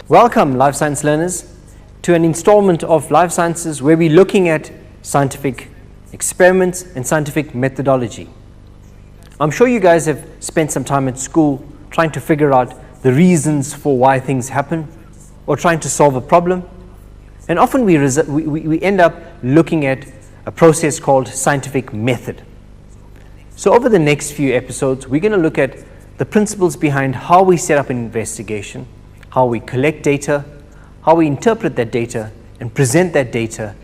Welcome, life science learners, to an installment of Life Sciences where we're looking at scientific experiments and scientific methodology. I'm sure you guys have spent some time at school trying to figure out the reasons for why things happen or trying to solve a problem. And often we end up looking at a process called scientific method. So over the next few episodes, we're going to look at the principles behind how we set up an investigation, how we collect data, how we interpret that data and present that data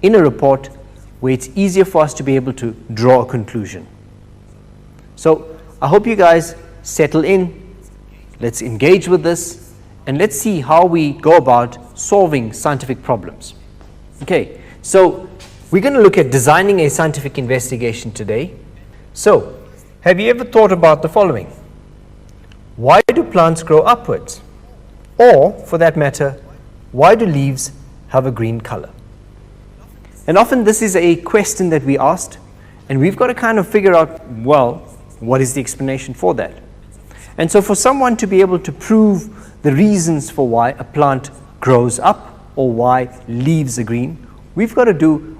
in a report where it's easier for us to be able to draw a conclusion. So I hope you guys settle in, let's engage with this, and let's see how we go about solving scientific problems. Okay, so we're going to look at designing a scientific investigation today. So, have you ever thought about the following? Why do plants grow upwards? Or, for that matter, why do leaves have a green color? And often this is a question that we asked, and we've got to kind of figure out, well, what is the explanation for that? And so for someone to be able to prove the reasons for why a plant grows up or why leaves are green, we've got to do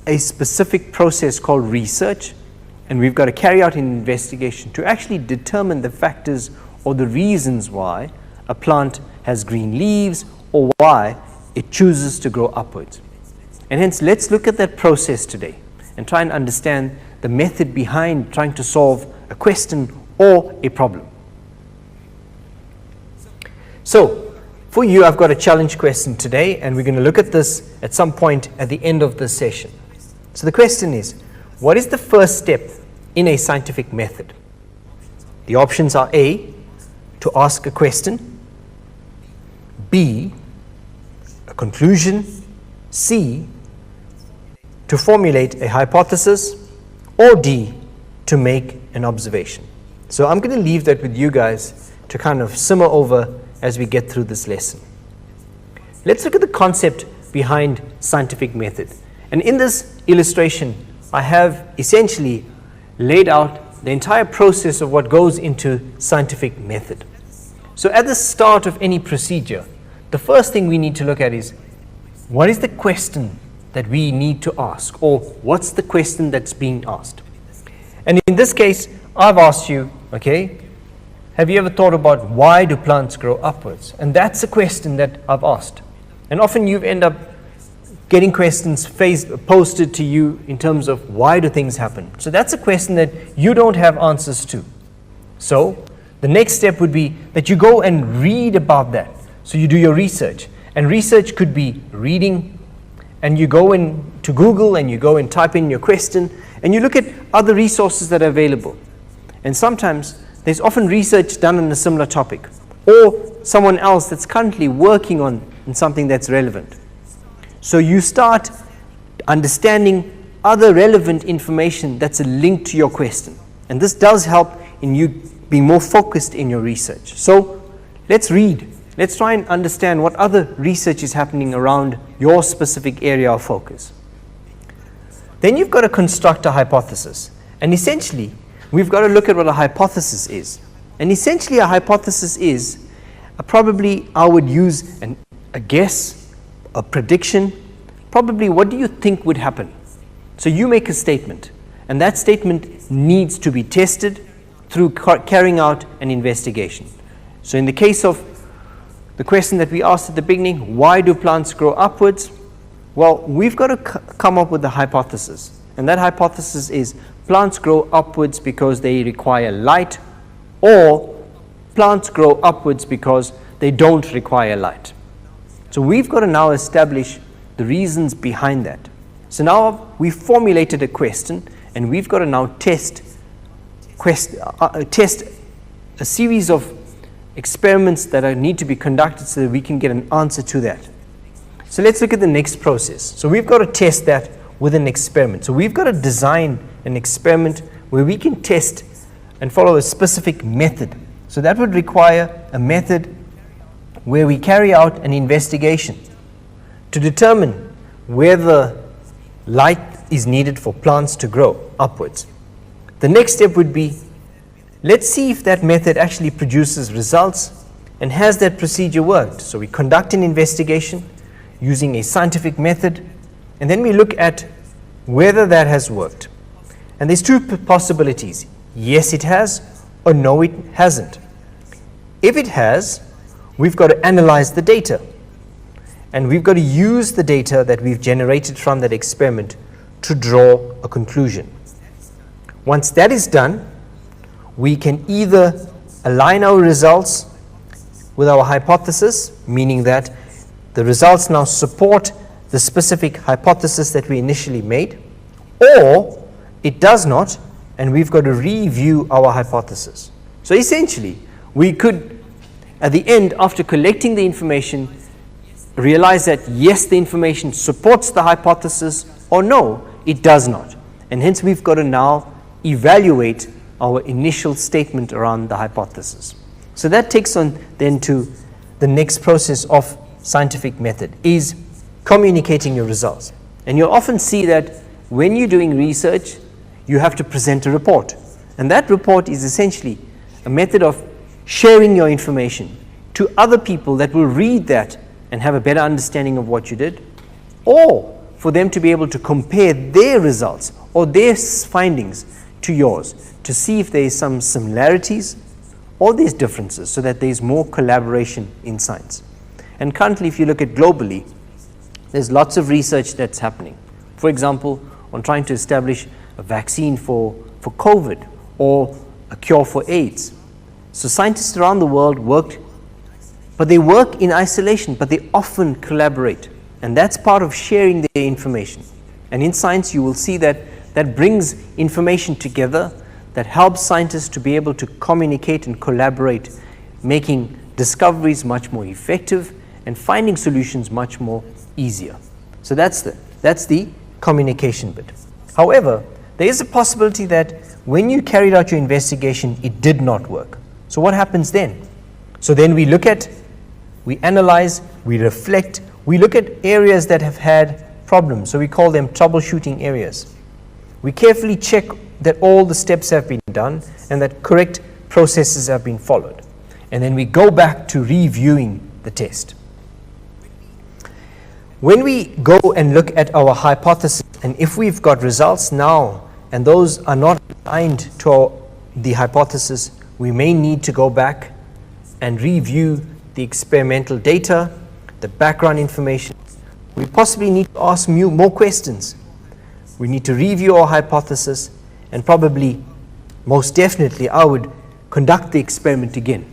a specific process called research, and we've got to carry out an investigation to actually determine the factors or the reasons why a plant has green leaves or why it chooses to grow upwards. And hence, let's look at that process today and try and understand the method behind trying to solve a question or a problem. So, for you, I've got a challenge question today, and we're going to look at this at some point at the end of this session. So the question is, what is the first step in a scientific method? The options are A, to ask a question, B, a conclusion, C, to formulate a hypothesis, or D, to make an observation. So I'm going to leave that with you guys to kind of simmer over as we get through this lesson. Let's look at the concept behind scientific method. And in this illustration, I have essentially laid out the entire process of what goes into scientific method. So at the start of any procedure, the first thing we need to look at is, what is the question that we need to ask, or what's the question that's being asked? And in this case, I've asked you, okay, have you ever thought about why do plants grow upwards? And that's a question that I've asked. And often you end up getting questions posted to you in terms of why do things happen? So that's a question that you don't have answers to. So the next step would be that you go and read about that. So you do your research. And research could be reading, and you go into Google and you go and type in your question, and you look at other resources that are available. And sometimes there's often research done on a similar topic, or someone else that's currently working on something that's relevant. So you start understanding other relevant information that's a link to your question. And this does help in you being more focused in your research. So let's read. Let's try and understand what other research is happening around your specific area of focus. Then you've got to construct a hypothesis. And essentially, we've got to look at what a hypothesis is. And essentially, a hypothesis is probably I would use a guess, a prediction, probably what do you think would happen? So you make a statement, and that statement needs to be tested through carrying out an investigation. So in the case of the question that we asked at the beginning, why do plants grow upwards? Well, we've got to come up with a hypothesis. And that hypothesis is plants grow upwards because they require light, or plants grow upwards because they don't require light. So we've got to now establish the reasons behind that. So now we've formulated a question, and we've got to now test a series of experiments that need to be conducted so that we can get an answer to that. So let's look at the next process. So we've got to test that with an experiment. So we've got to design an experiment where we can test and follow a specific method. So that would require a method where we carry out an investigation to determine whether light is needed for plants to grow upwards. The next step would be, let's see if that method actually produces results, And has that procedure worked? So we conduct an investigation using a scientific method, and then we look at whether that has worked. And there's two possibilities. Yes, it has, or no, it hasn't. If it has, we've got to analyze the data. And we've got to use the data that we've generated from that experiment to draw a conclusion. Once that is done, we can either align our results with our hypothesis, meaning that the results now support the specific hypothesis that we initially made, or it does not, and we've got to review our hypothesis. So essentially, we could, at the end, after collecting the information, realize that yes, the information supports the hypothesis, or no, it does not. And hence we've got to now evaluate our initial statement around the hypothesis. So that takes on then to the next process of scientific method, is communicating your results. And you'll often see that when you're doing research, you have to present a report. And that report is essentially a method of sharing your information to other people that will read that and have a better understanding of what you did, or for them to be able to compare their results or their findings to yours to see if there is some similarities or there's differences, so that there's more collaboration in science. And currently, if you look at globally, there's lots of research that's happening. For example, on trying to establish a vaccine for COVID or a cure for AIDS. So scientists around the world work, but they work in isolation, but they often collaborate. And that's part of sharing their information. And in science, you will see that that brings information together, that helps scientists to be able to communicate and collaborate, making discoveries much more effective and finding solutions much more easier. So that's the communication bit. However, there is a possibility that when you carried out your investigation, it did not work. So what happens then? So then we analyze, we reflect, we look at areas that have had problems. So we call them troubleshooting areas. We carefully check that all the steps have been done and that correct processes have been followed. And then we go back to reviewing the test. When we go and look at our hypothesis, and if we've got results now, and those are not aligned to the hypothesis, we may need to go back and review the experimental data, the background information. We possibly need to ask more questions. We need to review our hypothesis, and probably, most definitely, I would conduct the experiment again.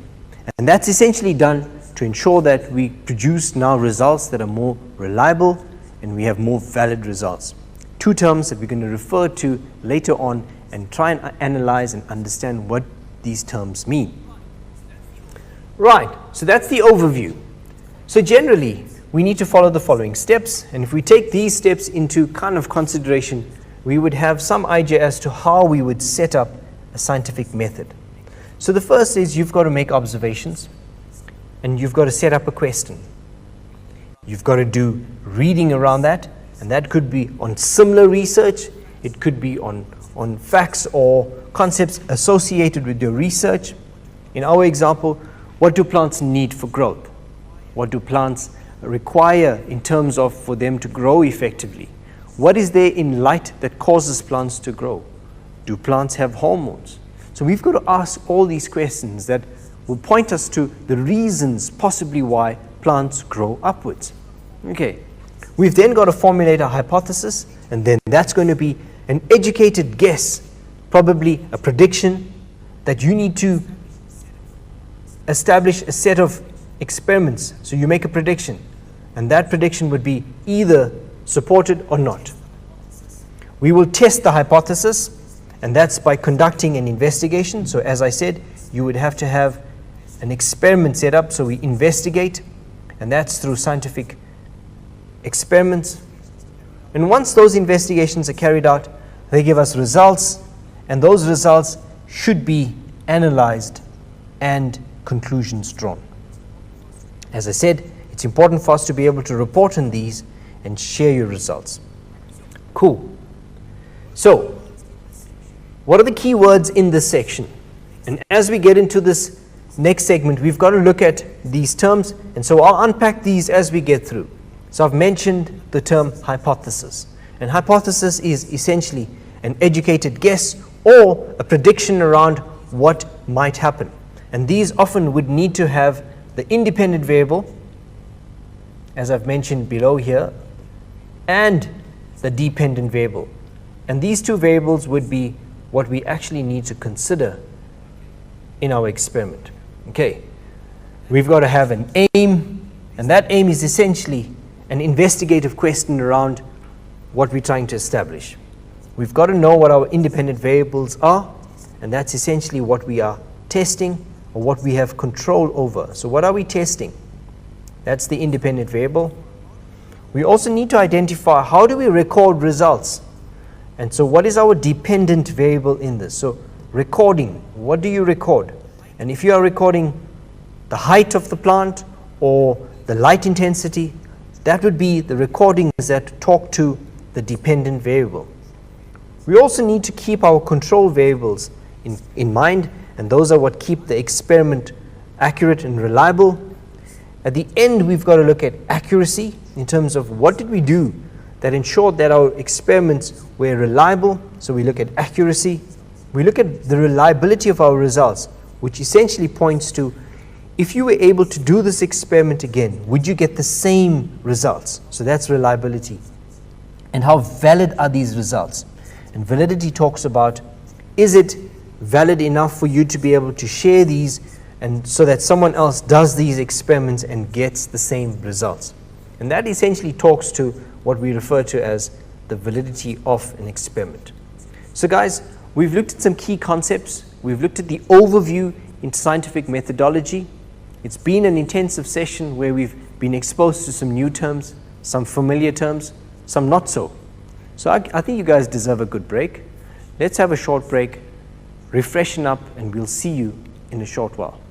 And that's essentially done to ensure that we produce now results that are more reliable and we have more valid results. Two terms that we're going to refer to later on and try and analyze and understand what these terms mean. Right, so that's the overview. So generally, we need to follow the following steps, and if we take these steps into kind of consideration, we would have some idea as to how we would set up a scientific method. So the first is you've got to make observations, and you've got to set up a question. You've got to do reading around that, and that could be on similar research, it could be on facts or concepts associated with your research. In our example, what do plants need for growth? What do plants require in terms of for them to grow effectively? What is there in light that causes plants to grow? Do plants have hormones? So we've got to ask all these questions that will point us to the reasons possibly why plants grow upwards. Okay, we've then got to formulate a hypothesis, and then that's going to be an educated guess, probably a prediction that you need to establish a set of experiments. So you make a prediction, and that prediction would be either supported or not. We will test the hypothesis, and that's by conducting an investigation. So as I said, you would have to have an experiment set up, so we investigate, and that's through scientific experiments. And once those investigations are carried out, they give us results, and those results should be analyzed and conclusions drawn. As I said, it's important for us to be able to report on these and share your results. Cool. So, what are the key words in this section? And as we get into this next segment, we've got to look at these terms, and so I'll unpack these as we get through. So I've mentioned the term hypothesis, and hypothesis is essentially an educated guess or a prediction around what might happen. And these often would need to have the independent variable, as I've mentioned below here, and the dependent variable. And these two variables would be what we actually need to consider in our experiment. Okay, we've got to have an aim, and that aim is essentially an investigative question around what we're trying to establish. We've got to know what our independent variables are, and that's essentially what we are testing or what we have control over. So what are we testing? That's the independent variable. We also need to identify how do we record results. And so what is our dependent variable in this? So recording, what do you record? And if you are recording the height of the plant or the light intensity, that would be the recordings that talk to the dependent variable. We also need to keep our control variables in mind, and those are what keep the experiment accurate and reliable. At the end, we've got to look at accuracy in terms of what did we do that ensured that our experiments were reliable. So we look at accuracy. We look at the reliability of our results, which essentially points to if you were able to do this experiment again, would you get the same results? So that's reliability. And how valid are these results? And validity talks about, is it valid enough for you to be able to share these, and so that someone else does these experiments and gets the same results? And that essentially talks to what we refer to as the validity of an experiment. So guys, we've looked at some key concepts. We've looked at the overview in scientific methodology. It's been an intensive session where we've been exposed to some new terms, some familiar terms, some not so. So I think you guys deserve a good break. Let's have a short break, refreshen up, and we'll see you in a short while.